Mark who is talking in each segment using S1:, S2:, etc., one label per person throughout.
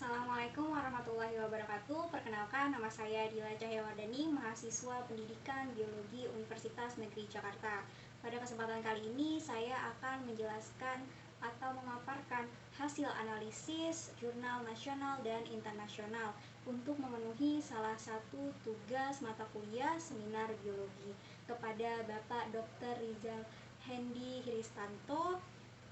S1: Assalamualaikum warahmatullahi wabarakatuh. Perkenalkan, nama saya Dila Cahyawardani, mahasiswa Pendidikan Biologi Universitas Negeri Jakarta. Pada kesempatan kali ini, saya akan menjelaskan atau memaparkan hasil analisis jurnal nasional dan internasional untuk memenuhi salah satu tugas mata kuliah seminar biologi kepada Bapak Dr. Rizal Hendi Hristanto,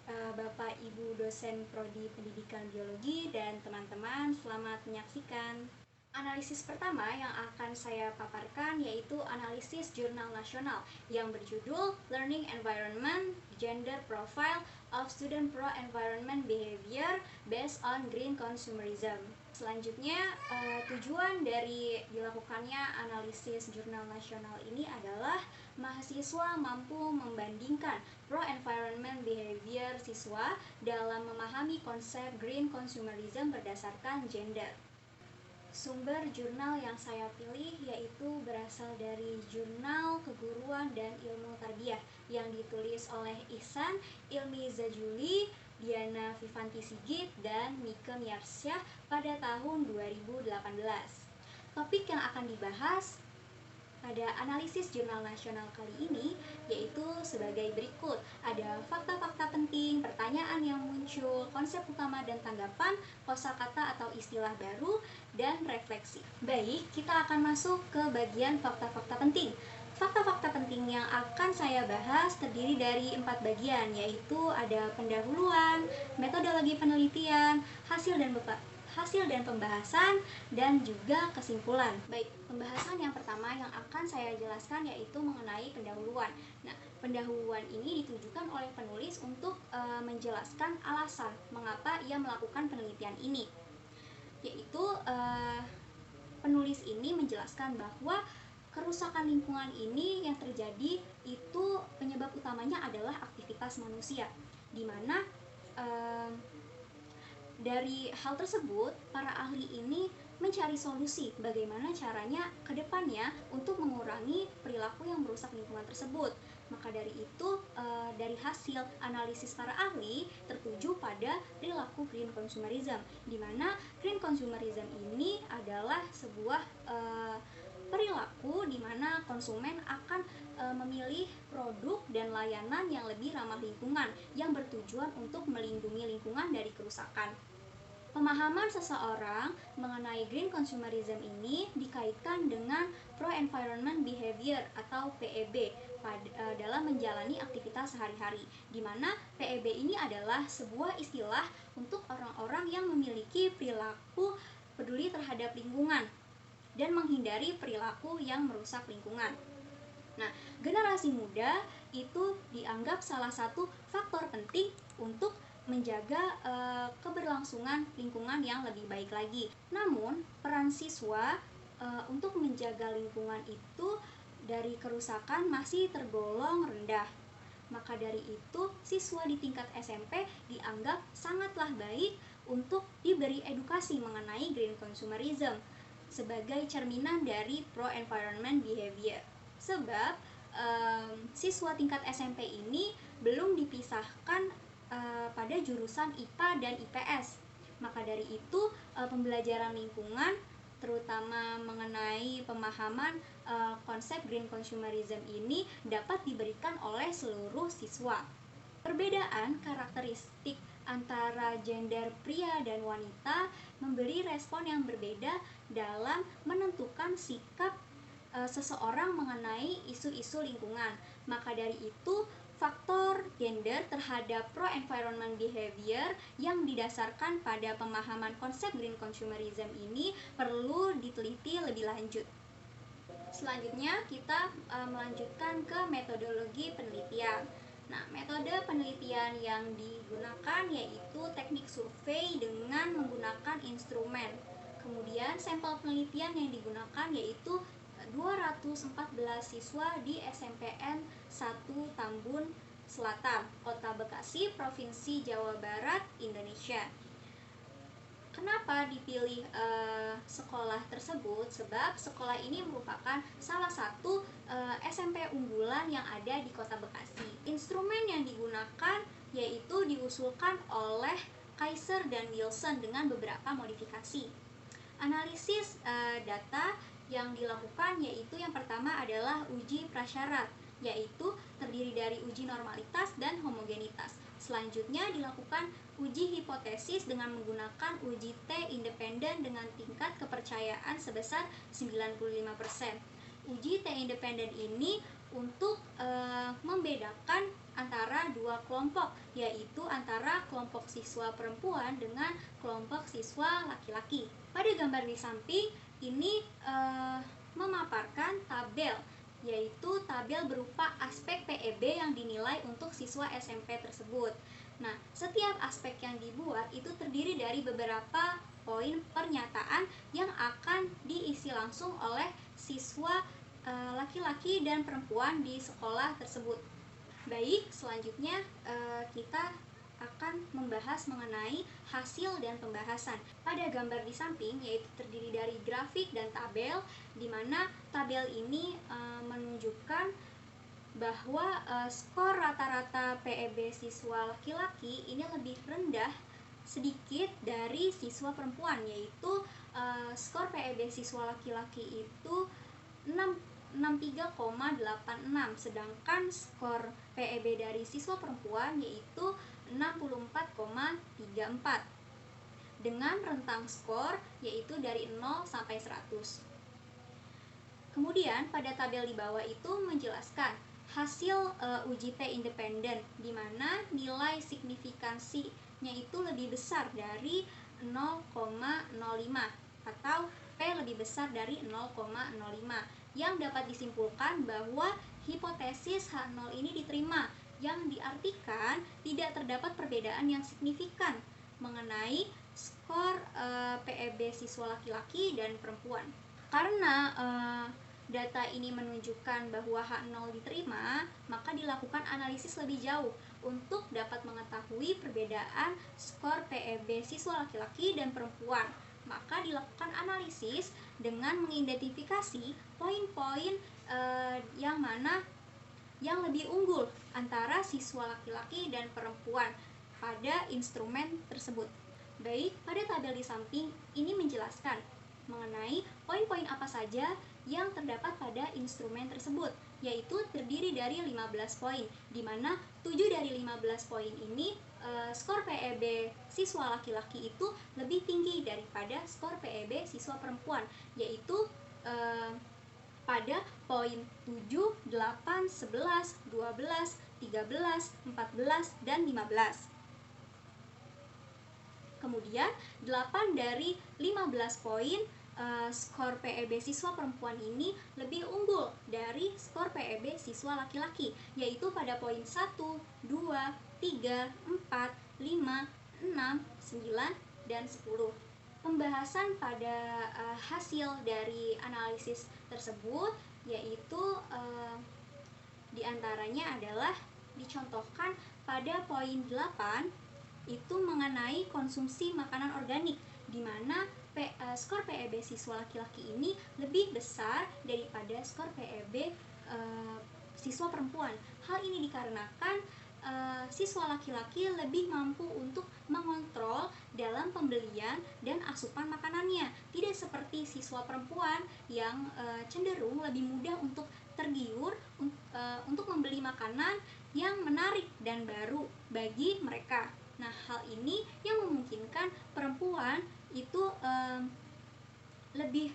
S1: Bapak Ibu dosen Prodi Pendidikan Biologi, dan teman-teman. Selamat menyaksikan. Analisis pertama yang akan saya paparkan yaitu analisis jurnal nasional yang berjudul Learning Environment Gender Profile of Student Pro-Environment Behavior Based on Green Consumerism. Selanjutnya, tujuan dari dilakukannya analisis jurnal nasional ini adalah mahasiswa mampu membandingkan pro-environment behavior siswa dalam memahami konsep green consumerism berdasarkan gender. Sumber jurnal yang saya pilih yaitu berasal dari Jurnal Keguruan dan Ilmu Tarbiyah yang ditulis oleh Ihsan Ilmi Zajuli, Diana Vivanti Sigit, dan Mike Miyarsyah pada tahun 2018. Topik yang akan dibahas pada analisis jurnal nasional kali ini yaitu sebagai berikut. Ada fakta-fakta penting, pertanyaan yang muncul, konsep utama dan tanggapan, kosakata atau istilah baru, dan refleksi. Baik, kita akan masuk ke bagian fakta-fakta penting. Fakta-fakta penting yang akan saya bahas terdiri dari 4 bagian, yaitu ada pendahuluan, metodologi penelitian, hasil dan pembahasan, dan juga kesimpulan. Baik, pembahasan yang pertama yang akan saya jelaskan yaitu mengenai pendahuluan. Nah, pendahuluan ini ditujukan oleh penulis untuk menjelaskan alasan mengapa ia melakukan penelitian ini. Yaitu penulis ini menjelaskan bahwa kerusakan lingkungan ini yang terjadi itu penyebab utamanya adalah aktivitas manusia, di mana dari hal tersebut, para ahli ini mencari solusi bagaimana caranya ke depannya untuk mengurangi perilaku yang merusak lingkungan tersebut. Maka dari itu, dari hasil analisis para ahli tertuju pada perilaku green consumerism, di mana green consumerism ini adalah sebuah perilaku di mana konsumen akan memilih produk dan layanan yang lebih ramah lingkungan yang bertujuan untuk melindungi lingkungan dari kerusakan. Pemahaman seseorang mengenai green consumerism ini dikaitkan dengan pro-environment behavior atau PEB dalam menjalani aktivitas sehari-hari, di mana PEB ini adalah sebuah istilah untuk orang-orang yang memiliki perilaku peduli terhadap lingkungan dan menghindari perilaku yang merusak lingkungan. Nah, generasi muda itu dianggap salah satu faktor penting untuk menjaga keberlangsungan lingkungan yang lebih baik lagi. Namun, peran siswa untuk menjaga lingkungan itu dari kerusakan masih tergolong rendah. Maka dari itu, siswa di tingkat SMP dianggap sangatlah baik untuk diberi edukasi mengenai green consumerism sebagai cerminan dari pro-environment behavior. Sebab siswa tingkat SMP ini belum dipisahkan pada jurusan IPA dan IPS. Maka dari itu, pembelajaran lingkungan terutama mengenai pemahaman konsep green consumerism ini dapat diberikan oleh seluruh siswa. Perbedaan karakteristik antara gender pria dan wanita memberi respon yang berbeda dalam menentukan sikap seseorang mengenai isu-isu lingkungan. Maka dari itu, faktor gender terhadap pro-environment behavior yang didasarkan pada pemahaman konsep green consumerism ini perlu diteliti lebih lanjut. Selanjutnya, kita melanjutkan ke metodologi penelitian. Nah, metode penelitian yang digunakan yaitu teknik survei dengan menggunakan instrumen. Kemudian, sampel penelitian yang digunakan yaitu 214 siswa di SMPN 1 Tambun Selatan, Kota Bekasi, Provinsi Jawa Barat, Indonesia. Kenapa dipilih sekolah tersebut? Sebab sekolah ini merupakan salah satu SMP unggulan yang ada di Kota Bekasi. Instrumen yang digunakan yaitu diusulkan oleh Kaiser dan Wilson dengan beberapa modifikasi. Analisis data yang dilakukan yaitu yang pertama adalah uji prasyarat, yaitu terdiri dari uji normalitas dan homogenitas. Selanjutnya dilakukan uji hipotesis dengan menggunakan uji T independen dengan tingkat kepercayaan sebesar 95%. Uji T independen ini untuk membedakan antara dua kelompok, yaitu antara kelompok siswa perempuan dengan kelompok siswa laki-laki. Pada gambar di samping ini memaparkan tabel, yaitu tabel berupa aspek PEB yang dinilai untuk siswa SMP tersebut. Nah, setiap aspek yang dibuat itu terdiri dari beberapa poin pernyataan yang akan diisi langsung oleh siswa laki-laki dan perempuan di sekolah tersebut. Baik, selanjutnya kita akan membahas mengenai hasil dan pembahasan. Pada gambar di samping yaitu terdiri dari grafik dan tabel, di mana tabel ini menunjukkan bahwa skor rata-rata PEB siswa laki-laki ini lebih rendah sedikit dari siswa perempuan, yaitu skor PEB siswa laki-laki itu 63,86, sedangkan skor PEB dari siswa perempuan yaitu 64,34 dengan rentang skor yaitu dari 0 sampai 100. Kemudian pada tabel di bawah itu menjelaskan hasil uji T independen, di mana nilai signifikansinya itu lebih besar dari 0,05 atau P lebih besar dari 0,05, yang dapat disimpulkan bahwa hipotesis H0 ini diterima, yang diartikan tidak terdapat perbedaan yang signifikan mengenai skor PEB siswa laki-laki dan perempuan. Karena data ini menunjukkan bahwa H0 diterima, maka dilakukan analisis lebih jauh untuk dapat mengetahui perbedaan skor PEB siswa laki-laki dan perempuan. Maka dilakukan analisis dengan mengidentifikasi poin-poin yang mana yang lebih unggul antara siswa laki-laki dan perempuan pada instrumen tersebut. Baik, pada tabel di samping ini menjelaskan mengenai poin-poin apa saja yang terdapat pada instrumen tersebut, yaitu terdiri dari 15 poin, di mana 7 dari 15 poin ini skor PEB siswa laki-laki itu lebih tinggi daripada skor PEB siswa perempuan, yaitu pada poin 7, 8, 11, 12, 13, 14, dan 15. Kemudian 8 dari 15 poin skor PEB siswa perempuan ini lebih unggul dari skor PEB siswa laki-laki, yaitu pada poin 1, 2, 3, 4, 5, 6, 9, dan 10. Pembahasan pada hasil dari analisis tersebut yaitu diantaranya adalah dicontohkan pada poin 8 itu mengenai konsumsi makanan organik, di mana skor PEB siswa laki-laki ini lebih besar daripada skor PEB siswa perempuan. Hal ini dikarenakan siswa laki-laki lebih mampu untuk mengontrol dalam pembelian dan asupan makanannya, tidak seperti siswa perempuan yang cenderung lebih mudah untuk tergiur untuk membeli makanan yang menarik dan baru bagi mereka. Nah, hal ini yang memungkinkan perempuan itu lebih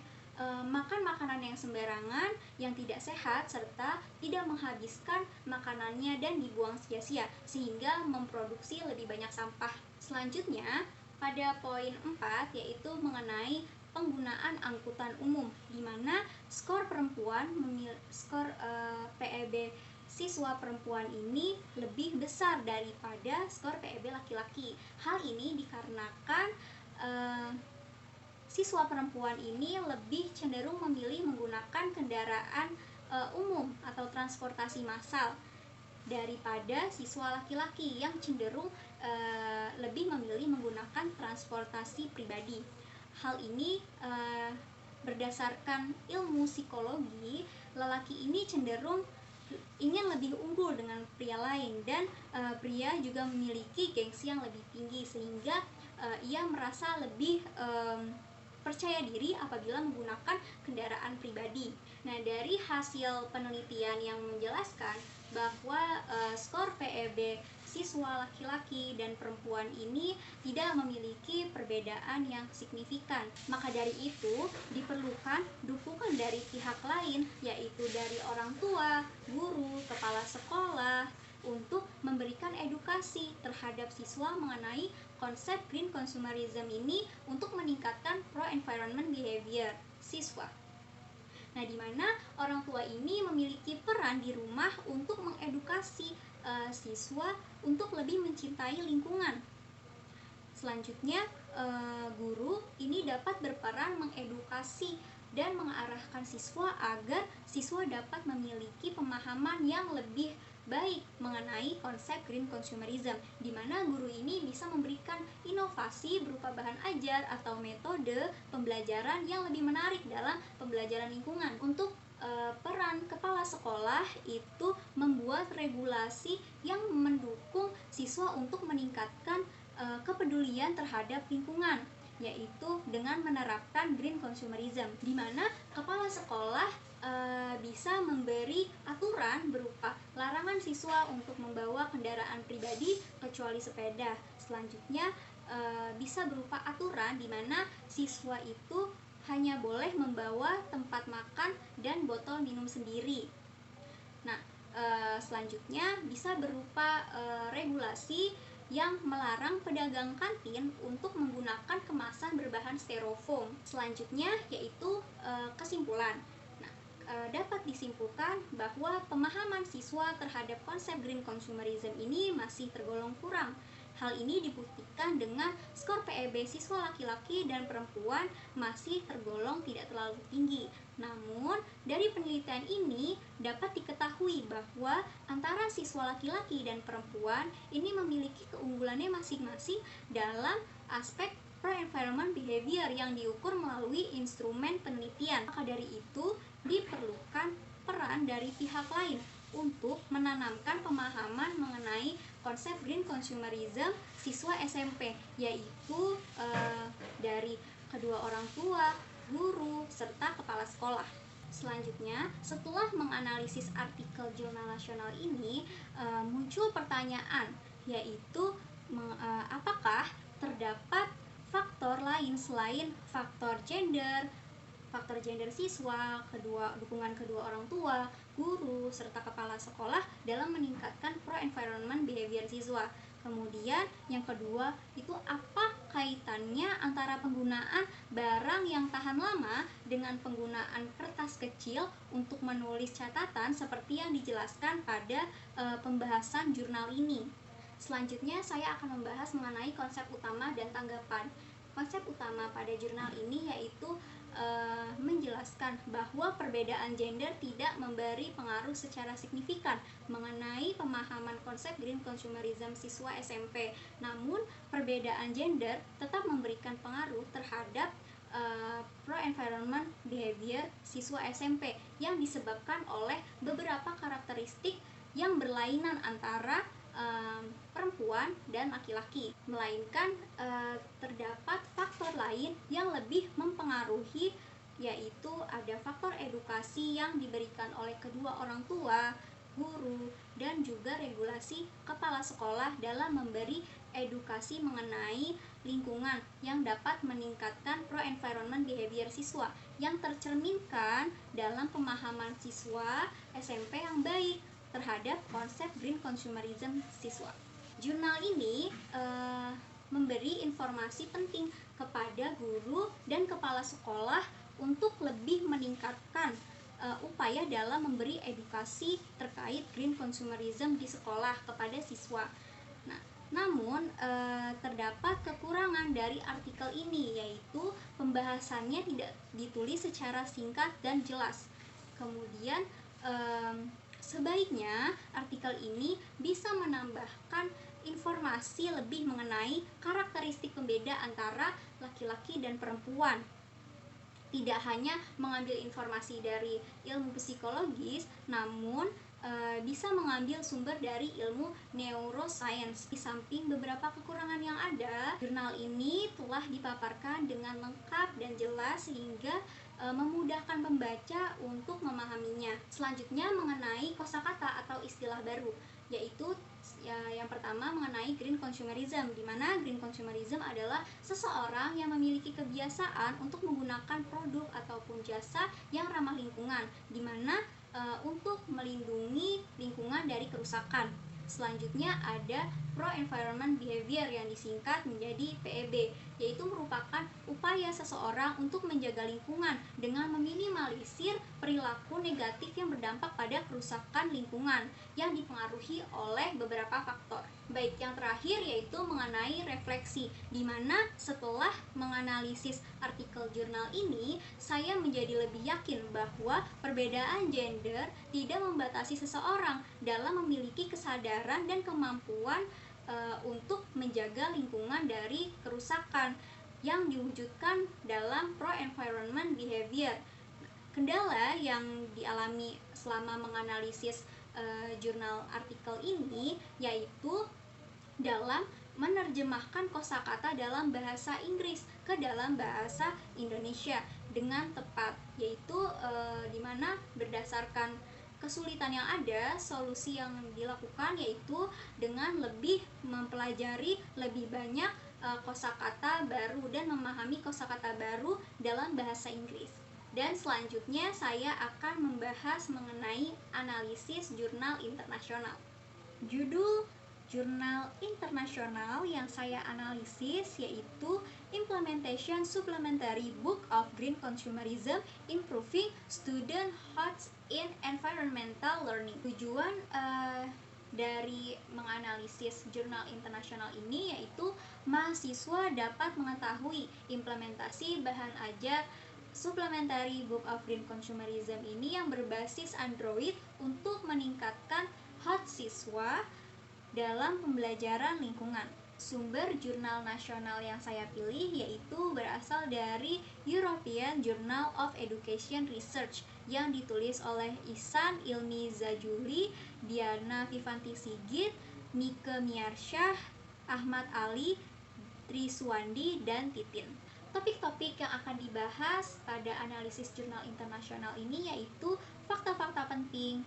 S1: makan makanan yang sembarangan, yang tidak sehat, serta tidak menghabiskan makanannya dan dibuang sia-sia, sehingga memproduksi lebih banyak sampah. Selanjutnya, pada poin 4 yaitu mengenai penggunaan angkutan umum, di mana skor PEB siswa perempuan ini lebih besar daripada skor PEB laki-laki. Hal ini dikarenakan siswa perempuan ini lebih cenderung memilih menggunakan kendaraan umum atau transportasi massal daripada siswa laki-laki yang cenderung lebih memilih menggunakan transportasi pribadi. Hal ini berdasarkan ilmu psikologi, lelaki ini cenderung ingin lebih unggul dengan pria lain, dan pria juga memiliki gengsi yang lebih tinggi sehingga ia merasa lebih percaya diri apabila menggunakan kendaraan pribadi. Nah, dari hasil penelitian yang menjelaskan bahwa skor PEB siswa laki-laki dan perempuan ini tidak memiliki perbedaan yang signifikan. Maka dari itu, diperlukan dukungan dari pihak lain, yaitu dari orang tua, guru, kepala sekolah, untuk memberikan edukasi terhadap siswa mengenai konsep green consumerism ini untuk meningkatkan pro-environment behavior siswa. Nah, di mana orang tua ini memiliki peran di rumah untuk mengedukasi siswa untuk lebih mencintai lingkungan. Selanjutnya, guru ini dapat berperan mengedukasi dan mengarahkan siswa agar siswa dapat memiliki pemahaman yang lebih baik mengenai konsep green consumerism, di mana guru ini bisa memberikan inovasi berupa bahan ajar atau metode pembelajaran yang lebih menarik dalam pembelajaran lingkungan. Untuk peran kepala sekolah itu membuat regulasi yang mendukung siswa untuk meningkatkan kepedulian terhadap lingkungan, yaitu dengan menerapkan green consumerism, di mana kepala sekolah bisa memberi aturan berupa larangan siswa untuk membawa kendaraan pribadi kecuali sepeda. Selanjutnya bisa berupa aturan di mana siswa itu hanya boleh membawa tempat makan dan botol minum sendiri. Nah, selanjutnya bisa berupa regulasi yang melarang pedagang kantin untuk menggunakan kemasan berbahan styrofoam. Selanjutnya yaitu kesimpulan. Dapat disimpulkan bahwa pemahaman siswa terhadap konsep green consumerism ini masih tergolong kurang. Hal ini dibuktikan dengan skor PEB siswa laki-laki dan perempuan masih tergolong tidak terlalu tinggi. Namun, dari penelitian ini dapat diketahui bahwa antara siswa laki-laki dan perempuan ini memiliki keunggulannya masing-masing dalam aspek pro-environment behavior yang diukur melalui instrumen penelitian. Maka dari itu, diperlukan peran dari pihak lain untuk menanamkan pemahaman mengenai konsep green consumerism siswa SMP, yaitu dari kedua orang tua, guru, serta kepala sekolah. Selanjutnya, setelah menganalisis artikel jurnal nasional ini, muncul pertanyaan, yaitu apakah terdapat faktor lain selain faktor gender siswa, dukungan kedua orang tua, guru, serta kepala sekolah dalam meningkatkan pro-environment behavior siswa. Kemudian yang kedua itu apa kaitannya antara penggunaan barang yang tahan lama dengan penggunaan kertas kecil untuk menulis catatan seperti yang dijelaskan pada pembahasan jurnal ini. Selanjutnya saya akan membahas mengenai konsep utama dan tanggapan. Konsep utama pada jurnal ini yaitu menjelaskan bahwa perbedaan gender tidak memberi pengaruh secara signifikan mengenai pemahaman konsep green consumerism siswa SMP. Namun, perbedaan gender tetap memberikan pengaruh terhadap pro-environment behavior siswa SMP yang disebabkan oleh beberapa karakteristik yang berlainan antara perempuan dan laki-laki, melainkan terdapat faktor lain yang lebih mempengaruhi, yaitu ada faktor edukasi yang diberikan oleh kedua orang tua, guru, dan juga regulasi kepala sekolah dalam memberi edukasi mengenai lingkungan yang dapat meningkatkan pro-environment behavior siswa yang tercerminkan dalam pemahaman siswa SMP yang baik terhadap konsep green consumerism siswa. Jurnal ini memberi informasi penting kepada guru dan kepala sekolah untuk lebih meningkatkan upaya dalam memberi edukasi terkait green consumerism di sekolah kepada siswa. Nah, namun terdapat kekurangan dari artikel ini, yaitu pembahasannya tidak ditulis secara singkat dan jelas. Kemudian sebaiknya artikel ini bisa menambahkan informasi lebih mengenai karakteristik pembeda antara laki-laki dan perempuan. Tidak hanya mengambil informasi dari ilmu psikologis, namun bisa mengambil sumber dari ilmu neuroscience. Di samping beberapa kekurangan yang ada, jurnal ini telah dipaparkan dengan lengkap dan jelas sehingga memudahkan pembaca untuk memahaminya. Selanjutnya mengenai kosakata atau istilah baru, yaitu yang pertama mengenai green consumerism, di mana green consumerism adalah seseorang yang memiliki kebiasaan untuk menggunakan produk ataupun jasa yang ramah lingkungan, di mana untuk melindungi lingkungan dari kerusakan. Selanjutnya ada pro-environment behavior yang disingkat menjadi PEB, yaitu merupakan upaya seseorang untuk menjaga lingkungan dengan meminimalisir perilaku negatif yang berdampak pada kerusakan lingkungan yang dipengaruhi oleh beberapa faktor. Baik, yang terakhir yaitu mengenai refleksi, di mana setelah menganalisis artikel jurnal ini, saya menjadi lebih yakin bahwa perbedaan gender tidak membatasi seseorang dalam memiliki kesadaran dan kemampuan untuk menjaga lingkungan dari kerusakan yang diwujudkan dalam pro-environment behavior. Kendala yang dialami selama menganalisis jurnal artikel ini yaitu dalam menerjemahkan kosakata dalam bahasa Inggris ke dalam bahasa Indonesia dengan tepat, yaitu dimana berdasarkan kesulitan yang ada, solusi yang dilakukan yaitu dengan lebih mempelajari lebih banyak kosakata baru dan memahami kosakata baru dalam bahasa Inggris. Dan selanjutnya saya akan membahas mengenai analisis jurnal internasional. Judul jurnal internasional yang saya analisis yaitu Implementation Supplementary Book of Green Consumerism Improving Student Health in Environmental Learning. Tujuan dari menganalisis jurnal internasional ini yaitu mahasiswa dapat mengetahui implementasi bahan ajar Supplementary Book of Green Consumerism ini yang berbasis Android untuk meningkatkan hak siswa dalam pembelajaran lingkungan. Sumber jurnal nasional yang saya pilih yaitu berasal dari European Journal of Education Research yang ditulis oleh Ihsan Ilmi Zajuli, Diana Vivanti Sigit, Nike Miarsyah, Ahmad Ali, Triswandi, dan Titin. Topik-topik yang akan dibahas pada analisis jurnal internasional ini yaitu fakta-fakta penting,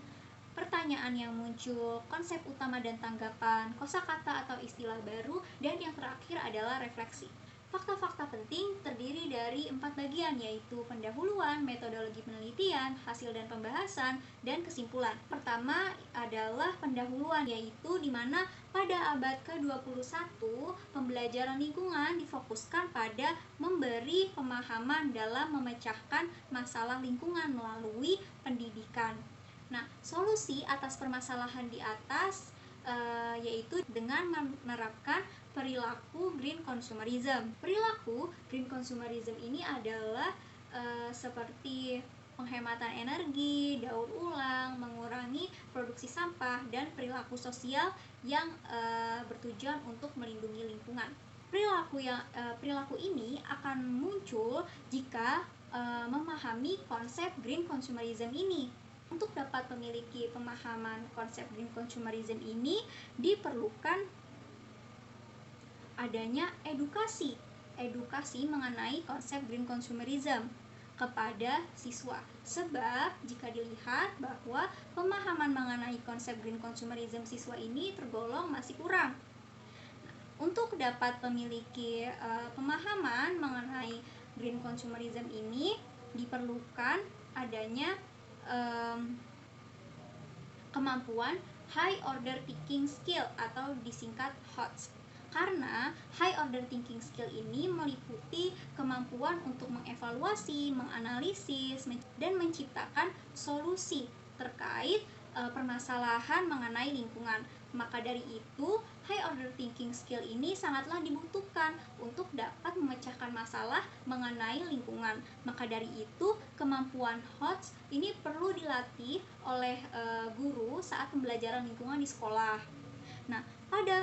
S1: pertanyaan yang muncul, konsep utama dan tanggapan, kosakata atau istilah baru, dan yang terakhir adalah refleksi. Fakta-fakta penting terdiri dari 4 bagian yaitu pendahuluan, metodologi penelitian, hasil dan pembahasan, dan kesimpulan. Pertama adalah pendahuluan, yaitu di mana pada abad ke-21 pembelajaran lingkungan difokuskan pada memberi pemahaman dalam memecahkan masalah lingkungan melalui pendidikan. Nah, solusi atas permasalahan di atas yaitu dengan menerapkan perilaku green consumerism. Perilaku green consumerism ini adalah seperti penghematan energi, daur ulang, mengurangi produksi sampah, dan perilaku sosial yang bertujuan untuk melindungi lingkungan. Perilaku ini akan muncul jika memahami konsep green consumerism ini. Untuk dapat memiliki pemahaman konsep green consumerism ini diperlukan adanya edukasi mengenai konsep green consumerism kepada siswa. Sebab jika dilihat bahwa pemahaman mengenai konsep green consumerism siswa ini tergolong masih kurang. Untuk dapat memiliki pemahaman mengenai green consumerism ini diperlukan adanya kemampuan high order thinking skill atau disingkat HOTS. Karena high order thinking skill ini meliputi kemampuan untuk mengevaluasi, menganalisis, dan menciptakan solusi terkait permasalahan mengenai lingkungan. Maka dari itu, high order thinking skill ini sangatlah dibutuhkan untuk dapat memecahkan masalah mengenai lingkungan. Maka dari itu, kemampuan HOTS ini perlu dilatih oleh guru saat pembelajaran lingkungan di sekolah. Nah, pada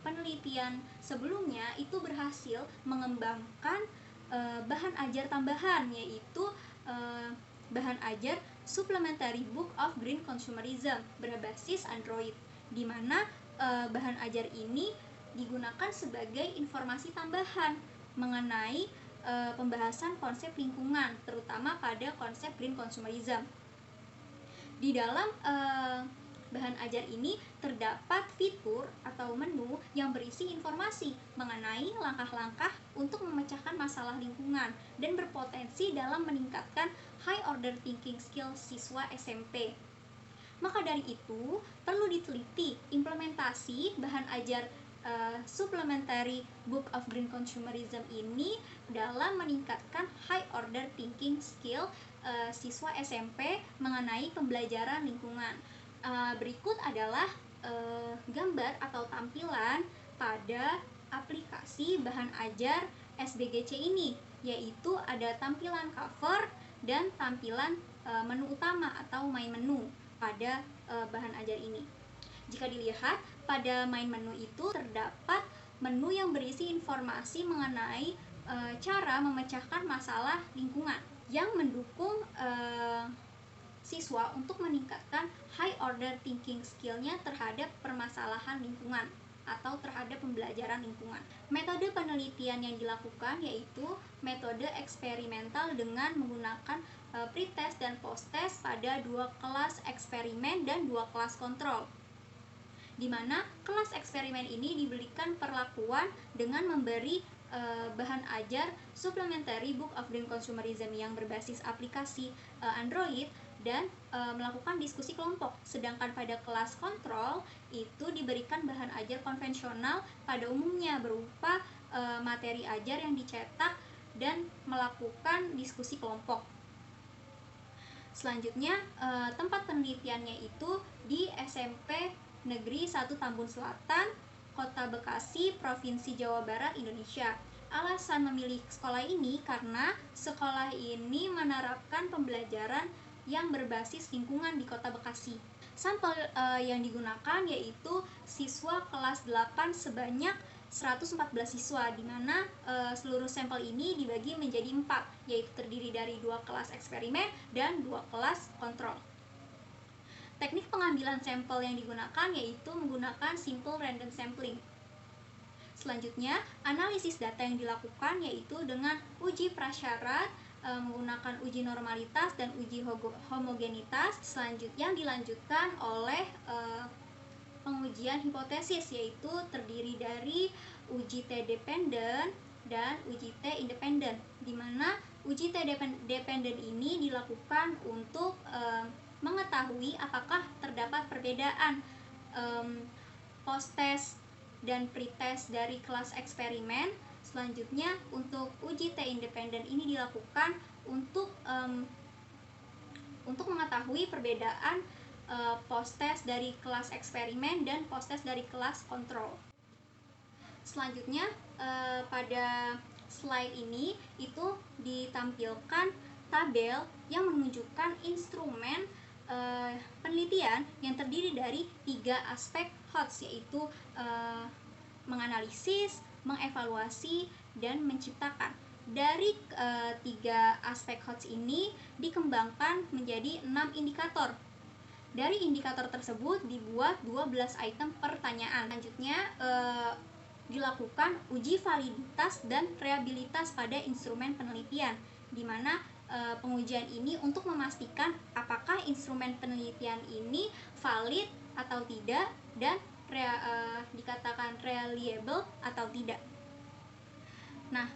S1: penelitian sebelumnya itu berhasil mengembangkan bahan ajar tambahan, yaitu bahan ajar Supplementary Book of Green Consumerism berbasis Android, di mana bahan ajar ini digunakan sebagai informasi tambahan mengenai pembahasan konsep lingkungan, terutama pada konsep green consumerism. Di dalam bahan ajar ini terdapat fitur atau menu yang berisi informasi mengenai langkah-langkah untuk memecahkan masalah lingkungan dan berpotensi dalam meningkatkan high order thinking skill siswa SMP. Maka dari itu, perlu diteliti implementasi bahan ajar Supplementary Book of Green Consumerism ini dalam meningkatkan high order thinking skill siswa SMP mengenai pembelajaran lingkungan. Berikut adalah gambar atau tampilan pada aplikasi bahan ajar SBGC ini, yaitu ada tampilan cover dan tampilan menu utama atau main menu pada bahan ajar ini. Jika dilihat pada main menu itu terdapat menu yang berisi informasi mengenai cara memecahkan masalah lingkungan yang mendukung siswa untuk meningkatkan high order thinking skill-nya terhadap permasalahan lingkungan atau terhadap pembelajaran lingkungan. Metode penelitian yang dilakukan yaitu metode eksperimental dengan menggunakan pretest dan posttest pada 2 kelas eksperimen dan 2 kelas kontrol, di mana kelas eksperimen ini diberikan perlakuan dengan memberi bahan ajar Supplementary Book of Green Consumerism yang berbasis aplikasi Android dan melakukan diskusi kelompok. Sedangkan pada kelas kontrol itu diberikan bahan ajar konvensional pada umumnya berupa materi ajar yang dicetak dan melakukan diskusi kelompok. Selanjutnya, tempat penelitiannya itu di SMP Negeri 1 Tambun Selatan, Kota Bekasi, Provinsi Jawa Barat, Indonesia. Alasan memilih sekolah ini karena sekolah ini menerapkan pembelajaran yang berbasis lingkungan di Kota Bekasi. Sampel yang digunakan yaitu siswa kelas 8 sebanyak 114 siswa, di mana seluruh sampel ini dibagi menjadi 4, yaitu terdiri dari 2 kelas eksperimen dan 2 kelas kontrol. Teknik pengambilan sampel yang digunakan yaitu menggunakan simple random sampling. Selanjutnya, analisis data yang dilakukan yaitu dengan uji prasyarat, menggunakan uji normalitas dan uji homogenitas. Selanjutnya dilanjutkan oleh pengujian hipotesis, yaitu terdiri dari uji T dependen dan uji T independen, di mana uji T dependen ini dilakukan untuk mengetahui apakah terdapat perbedaan post-test dan pre-test dari kelas eksperimen. Selanjutnya, untuk uji T independen ini dilakukan untuk mengetahui perbedaan post-test dari kelas eksperimen dan post-test dari kelas kontrol. Selanjutnya, pada slide ini itu ditampilkan tabel yang menunjukkan instrumen penelitian yang terdiri dari 3 aspek HOTS, yaitu menganalisis, mengevaluasi, dan menciptakan. Dari 3 aspek HOTS ini dikembangkan menjadi 6 indikator. Dari indikator tersebut dibuat 12 item pertanyaan. Selanjutnya dilakukan uji validitas dan reliabilitas pada instrumen penelitian, di mana pengujian ini untuk memastikan apakah instrumen penelitian ini valid atau tidak dan dikatakan reliable atau tidak. Nah,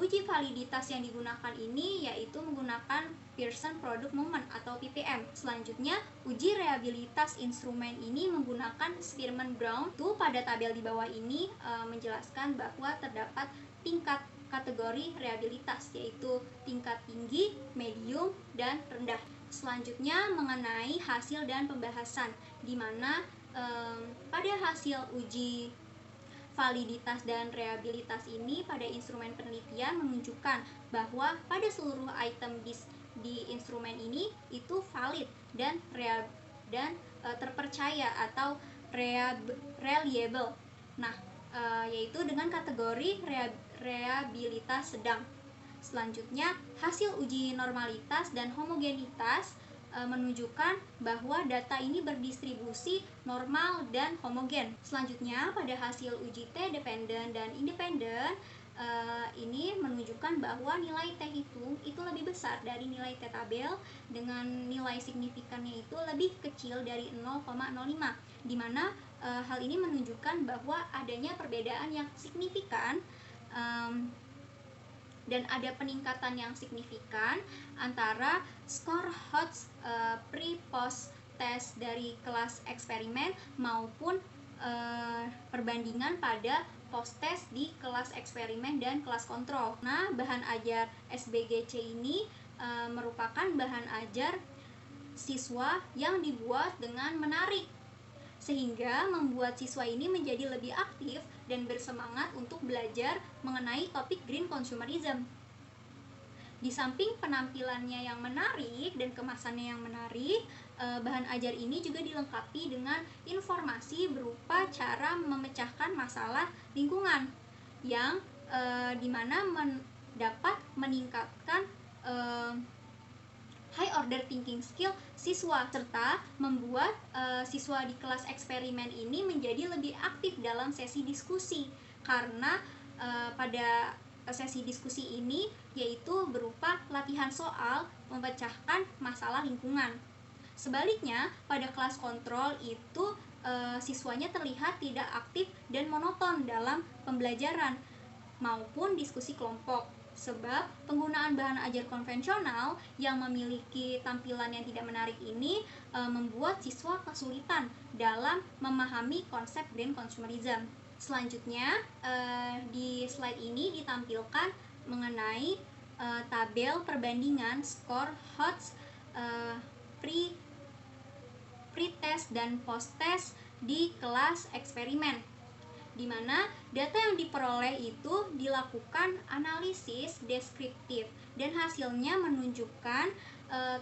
S1: uji validitas yang digunakan ini yaitu menggunakan Pearson Product Moment atau PPM. Selanjutnya, uji reliabilitas instrumen ini menggunakan Spearman Brown. Tuh pada tabel di bawah ini menjelaskan bahwa terdapat tingkat kategori reliabilitas, yaitu tingkat tinggi, medium, dan rendah. Selanjutnya mengenai hasil dan pembahasan, di mana pada hasil uji validitas dan reliabilitas ini pada instrumen penelitian menunjukkan bahwa pada seluruh item di instrumen ini itu valid dan terpercaya atau reliable. Nah, yaitu dengan kategori reliabilitas sedang. Selanjutnya, hasil uji normalitas dan homogenitas menunjukkan bahwa data ini berdistribusi normal dan homogen. Selanjutnya, pada hasil uji T dependen dan independen, ini menunjukkan bahwa nilai T hitung itu lebih besar dari nilai T tabel dengan nilai signifikannya itu lebih kecil dari 0,05, di mana hal ini menunjukkan bahwa adanya perbedaan yang signifikan dan ada peningkatan yang signifikan antara skor HOTS pre-post test dari kelas eksperimen maupun perbandingan pada post test di kelas eksperimen dan kelas kontrol. Nah, bahan ajar SBGC ini merupakan bahan ajar siswa yang dibuat dengan menarik, sehingga membuat siswa ini menjadi lebih aktif dan bersemangat untuk belajar mengenai topik green consumerism. Di samping penampilannya yang menarik dan kemasannya yang menarik, bahan ajar ini juga dilengkapi dengan informasi berupa cara memecahkan masalah lingkungan yang dimana dapat meningkatkan high order thinking skill siswa, serta membuat siswa di kelas eksperimen ini menjadi lebih aktif dalam sesi diskusi, karena pada sesi diskusi ini yaitu berupa latihan soal memecahkan masalah lingkungan. Sebaliknya, pada kelas kontrol itu siswanya terlihat tidak aktif dan monoton dalam pembelajaran maupun diskusi kelompok, sebab penggunaan bahan ajar konvensional yang memiliki tampilan yang tidak menarik ini membuat siswa kesulitan dalam memahami konsep green consumerism. Selanjutnya, di slide ini ditampilkan mengenai tabel perbandingan skor HOTS pre-test dan post-test di kelas eksperimen, di mana data yang diperoleh itu dilakukan analisis deskriptif dan hasilnya menunjukkan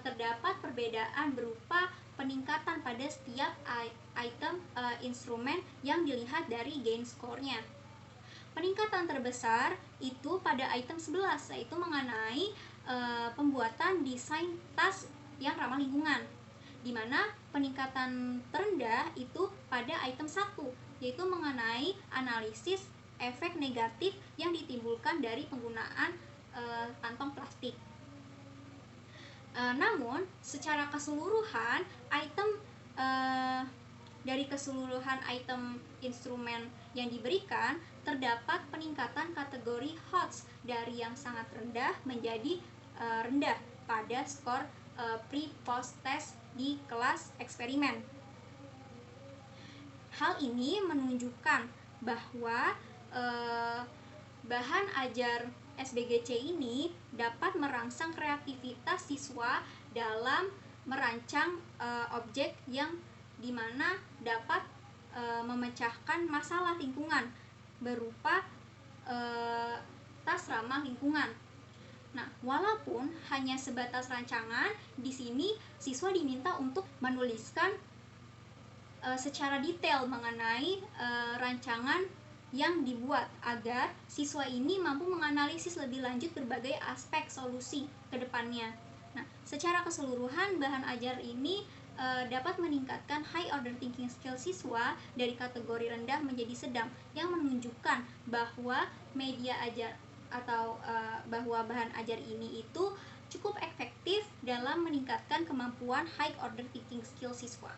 S1: terdapat perbedaan berupa peningkatan pada setiap item instrumen yang dilihat dari gain score-nya. Peningkatan terbesar itu pada item 11, yaitu mengenai pembuatan desain tas yang ramah lingkungan, di mana peningkatan terendah itu pada item 1, yaitu mengenai analisis efek negatif yang ditimbulkan dari penggunaan kantong plastik. Namun, secara keseluruhan dari keseluruhan item instrumen yang diberikan, terdapat peningkatan kategori HOTS dari yang sangat rendah menjadi rendah pada skor pre-post test di kelas eksperimen. Hal ini menunjukkan bahwa bahan ajar SBGC ini dapat merangsang kreativitas siswa dalam merancang objek yang dimana dapat memecahkan masalah lingkungan berupa tas ramah lingkungan. Nah, walaupun hanya sebatas rancangan, di sini siswa diminta untuk menuliskan secara detail mengenai rancangan yang dibuat agar siswa ini mampu menganalisis lebih lanjut berbagai aspek solusi ke depannya. Nah, secara keseluruhan bahan ajar ini dapat meningkatkan high order thinking skill siswa dari kategori rendah menjadi sedang, yang menunjukkan bahwa media ajar atau bahwa bahan ajar ini itu cukup efektif dalam meningkatkan kemampuan high order thinking skill siswa.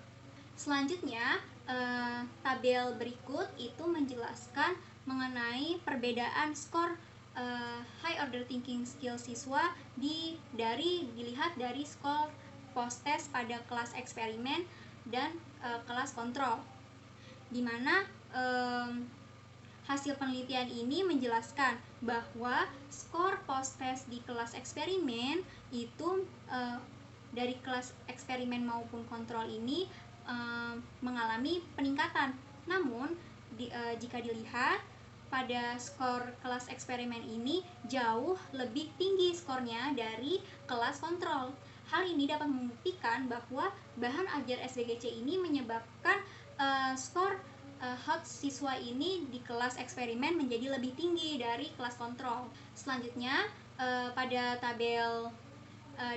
S1: Selanjutnya, tabel berikut itu menjelaskan mengenai perbedaan skor high order thinking skill siswa dilihat dari skor post test pada kelas eksperimen dan kelas kontrol, di mana hasil penelitian ini menjelaskan bahwa skor post test di kelas eksperimen itu dari kelas eksperimen maupun kontrol ini mengalami peningkatan. Namun jika dilihat pada skor kelas eksperimen ini jauh lebih tinggi skornya dari kelas kontrol. Hal ini dapat membuktikan bahwa bahan ajar SBGC ini menyebabkan skor HOTS siswa ini di kelas eksperimen menjadi lebih tinggi dari kelas kontrol. Selanjutnya, pada tabel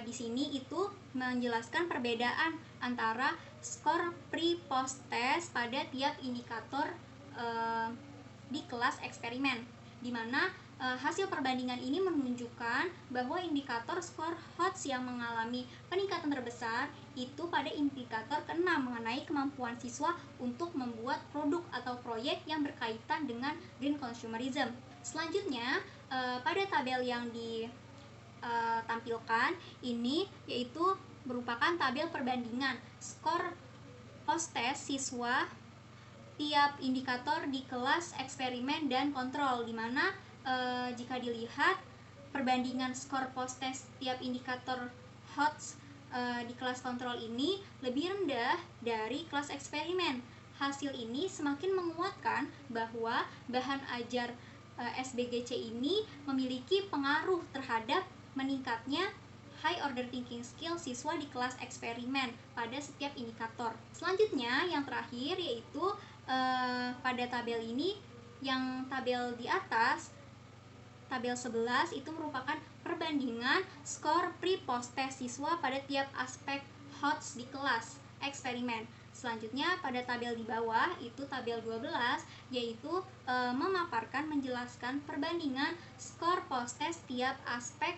S1: di sini itu menjelaskan perbedaan antara skor pre-post test pada tiap indikator di kelas eksperimen, di mana hasil perbandingan ini menunjukkan bahwa indikator skor HOTS yang mengalami peningkatan terbesar itu pada indikator ke-6 mengenai kemampuan siswa untuk membuat produk atau proyek yang berkaitan dengan green consumerism. Selanjutnya, pada tabel yang ditampilkan ini yaitu merupakan tabel perbandingan skor post-test siswa tiap indikator di kelas eksperimen dan kontrol, di mana jika dilihat perbandingan skor post-test tiap indikator HOTS di kelas kontrol ini lebih rendah dari kelas eksperimen. Hasil ini semakin menguatkan bahwa bahan ajar SBGC ini memiliki pengaruh terhadap meningkatnya high order thinking skill siswa di kelas eksperimen pada setiap indikator. Selanjutnya, yang terakhir yaitu pada tabel ini, yang tabel di atas, tabel 11 itu merupakan perbandingan skor pre-post test siswa pada tiap aspek HOTS di kelas eksperimen. Selanjutnya pada tabel di bawah itu tabel 12 yaitu menjelaskan perbandingan skor post test tiap aspek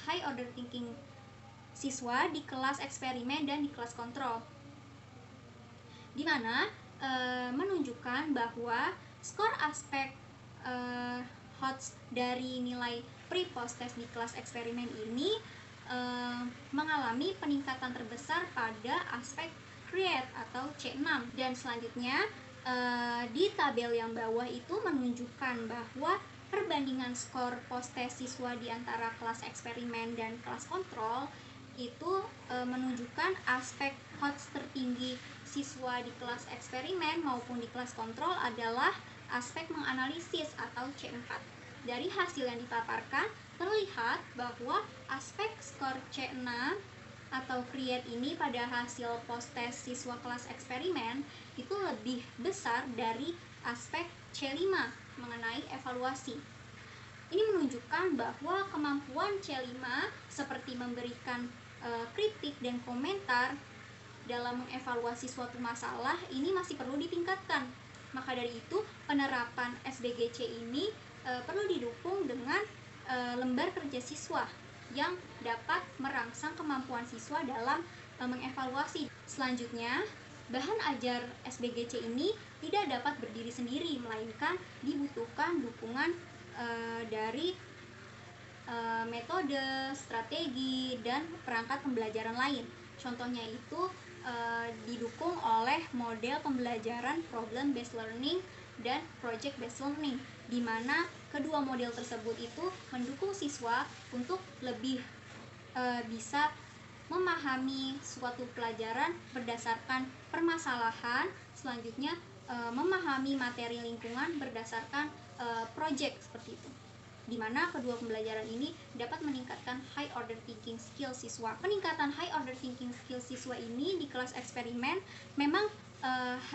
S1: high order thinking siswa di kelas eksperimen dan di kelas kontrol, di mana menunjukkan bahwa skor aspek HOTS dari nilai pre-post test di kelas eksperimen ini mengalami peningkatan terbesar pada aspek create atau C6. Dan selanjutnya di tabel yang bawah itu menunjukkan bahwa perbandingan skor post test siswa di antara kelas eksperimen dan kelas kontrol itu menunjukkan aspek HOTS tertinggi siswa di kelas eksperimen maupun di kelas kontrol adalah aspek menganalisis atau C4. Dari hasil yang dipaparkan terlihat bahwa aspek skor C6 atau create ini pada hasil post test siswa kelas eksperimen itu lebih besar dari aspek C5 mengenai evaluasi. Ini menunjukkan bahwa kemampuan C5 seperti memberikan kritik dan komentar dalam mengevaluasi suatu masalah ini masih perlu ditingkatkan. Maka dari itu, penerapan SBGC ini perlu didukung dengan lembar kerja siswa yang dapat merangsang kemampuan siswa dalam mengevaluasi. Selanjutnya, bahan ajar SBGC ini tidak dapat berdiri sendiri, melainkan dibutuhkan dukungan dari metode, strategi, dan perangkat pembelajaran lain. Contohnya itu didukung oleh model pembelajaran problem based learning dan project based learning, di mana kedua model tersebut itu mendukung siswa untuk lebih bisa memahami suatu pelajaran berdasarkan permasalahan, selanjutnya memahami materi lingkungan berdasarkan project seperti itu, di mana kedua pembelajaran ini dapat meningkatkan high order thinking skill siswa. Peningkatan high order thinking skill siswa ini di kelas eksperimen memang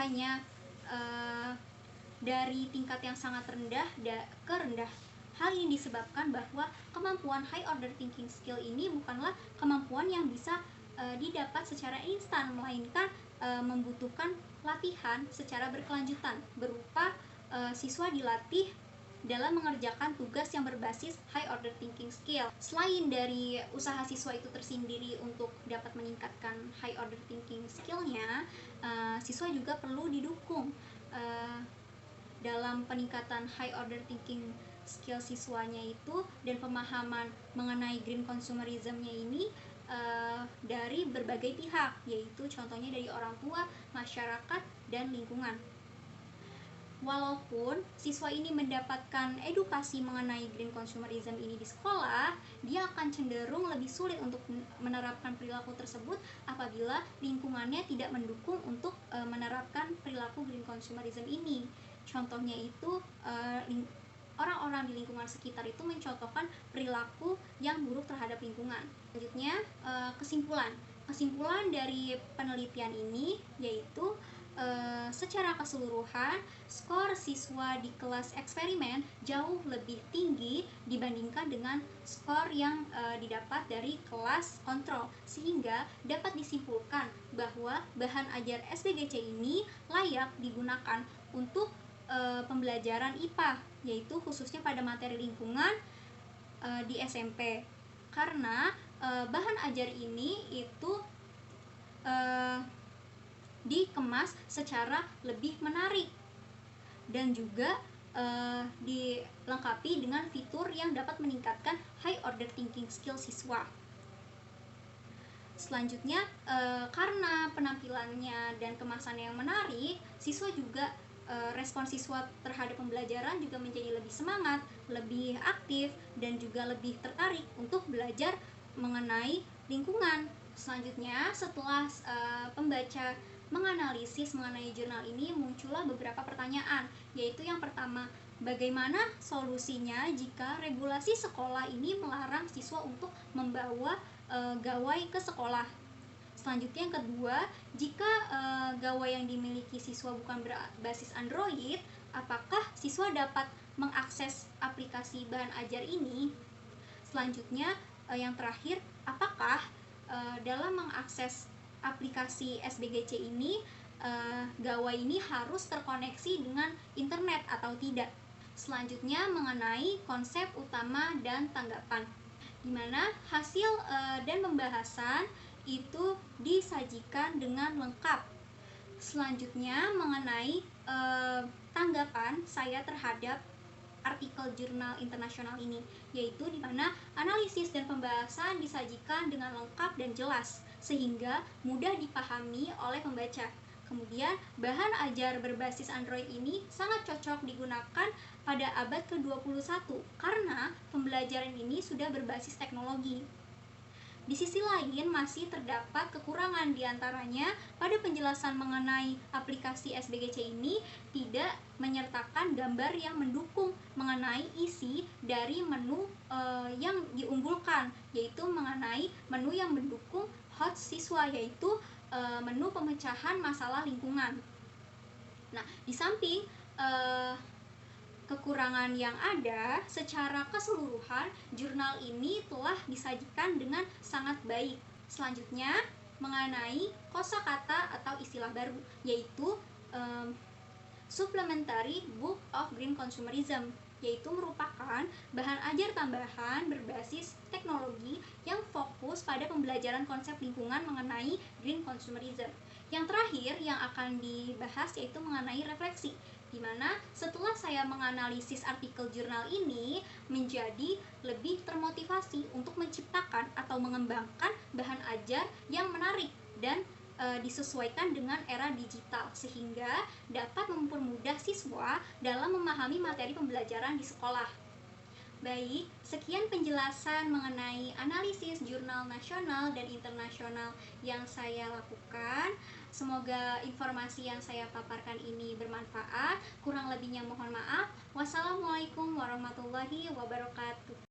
S1: hanya dari tingkat yang sangat rendah ke rendah. Hal ini disebabkan bahwa kemampuan high order thinking skill ini bukanlah kemampuan yang bisa didapat secara instan, melainkan membutuhkan latihan secara berkelanjutan berupa siswa dilatih dalam mengerjakan tugas yang berbasis high order thinking skill. Selain dari usaha siswa itu tersendiri untuk dapat meningkatkan high order thinking skillnya, siswa juga perlu didukung dalam peningkatan high order thinking skill siswanya itu dan pemahaman mengenai green consumerism-nya ini dari berbagai pihak, yaitu contohnya dari orang tua, masyarakat, dan lingkungan. Walaupun siswa ini mendapatkan edukasi mengenai green consumerism ini di sekolah, dia akan cenderung lebih sulit untuk menerapkan perilaku tersebut apabila lingkungannya tidak mendukung untuk menerapkan perilaku green consumerism ini. Contohnya itu orang-orang di lingkungan sekitar itu mencontohkan perilaku yang buruk terhadap lingkungan. Selanjutnya, kesimpulan dari penelitian ini yaitu secara keseluruhan skor siswa di kelas eksperimen jauh lebih tinggi dibandingkan dengan skor yang didapat dari kelas kontrol, sehingga dapat disimpulkan bahwa bahan ajar SBGC ini layak digunakan untuk pembelajaran IPA, yaitu khususnya pada materi lingkungan di SMP, karena bahan ajar ini itu dikemas secara lebih menarik dan juga dilengkapi dengan fitur yang dapat meningkatkan high order thinking skill siswa. Selanjutnya, karena penampilannya dan kemasannya yang menarik, siswa juga respon siswa terhadap pembelajaran juga menjadi lebih semangat, lebih aktif, dan juga lebih tertarik untuk belajar mengenai lingkungan. Selanjutnya, setelah pembaca menganalisis mengenai jurnal ini, muncullah beberapa pertanyaan, yaitu yang pertama, bagaimana solusinya jika regulasi sekolah ini melarang siswa untuk membawa gawai ke sekolah? Selanjutnya yang kedua, jika gawai yang dimiliki siswa bukan berbasis Android, apakah siswa dapat mengakses aplikasi bahan ajar ini? Selanjutnya, yang terakhir, apakah dalam mengakses aplikasi SBGC ini gawai ini harus terkoneksi dengan internet atau tidak? Selanjutnya mengenai konsep utama dan tanggapan, di mana hasil dan pembahasan itu disajikan dengan lengkap. Selanjutnya mengenai tanggapan saya terhadap artikel jurnal internasional ini, yaitu di mana analisis dan pembahasan disajikan dengan lengkap dan jelas sehingga mudah dipahami oleh pembaca. Kemudian, bahan ajar berbasis Android ini sangat cocok digunakan pada abad ke-21 karena pembelajaran ini sudah berbasis teknologi. Di sisi lain, masih terdapat kekurangan diantaranya pada penjelasan mengenai aplikasi SBGC ini tidak menyertakan gambar yang mendukung mengenai isi dari menu yang diunggulkan, yaitu mengenai menu yang mendukung HOT siswa, yaitu menu pemecahan masalah lingkungan. Nah, di samping kekurangan yang ada, secara keseluruhan jurnal ini telah disajikan dengan sangat baik. Selanjutnya mengenai kosakata atau istilah baru, yaitu Supplementary Book of Green Consumerism, yaitu merupakan bahan ajar tambahan berbasis teknologi yang fokus pada pembelajaran konsep lingkungan mengenai green consumerism. Yang terakhir yang akan dibahas yaitu mengenai refleksi, di mana setelah saya menganalisis artikel jurnal ini menjadi lebih termotivasi untuk menciptakan atau mengembangkan bahan ajar yang menarik dan disesuaikan dengan era digital sehingga dapat mempermudah siswa dalam memahami materi pembelajaran di sekolah. Baik, sekian penjelasan mengenai analisis jurnal nasional dan internasional yang saya lakukan. Semoga informasi yang saya paparkan ini bermanfaat. Kurang lebihnya mohon maaf. Wassalamualaikum warahmatullahi wabarakatuh.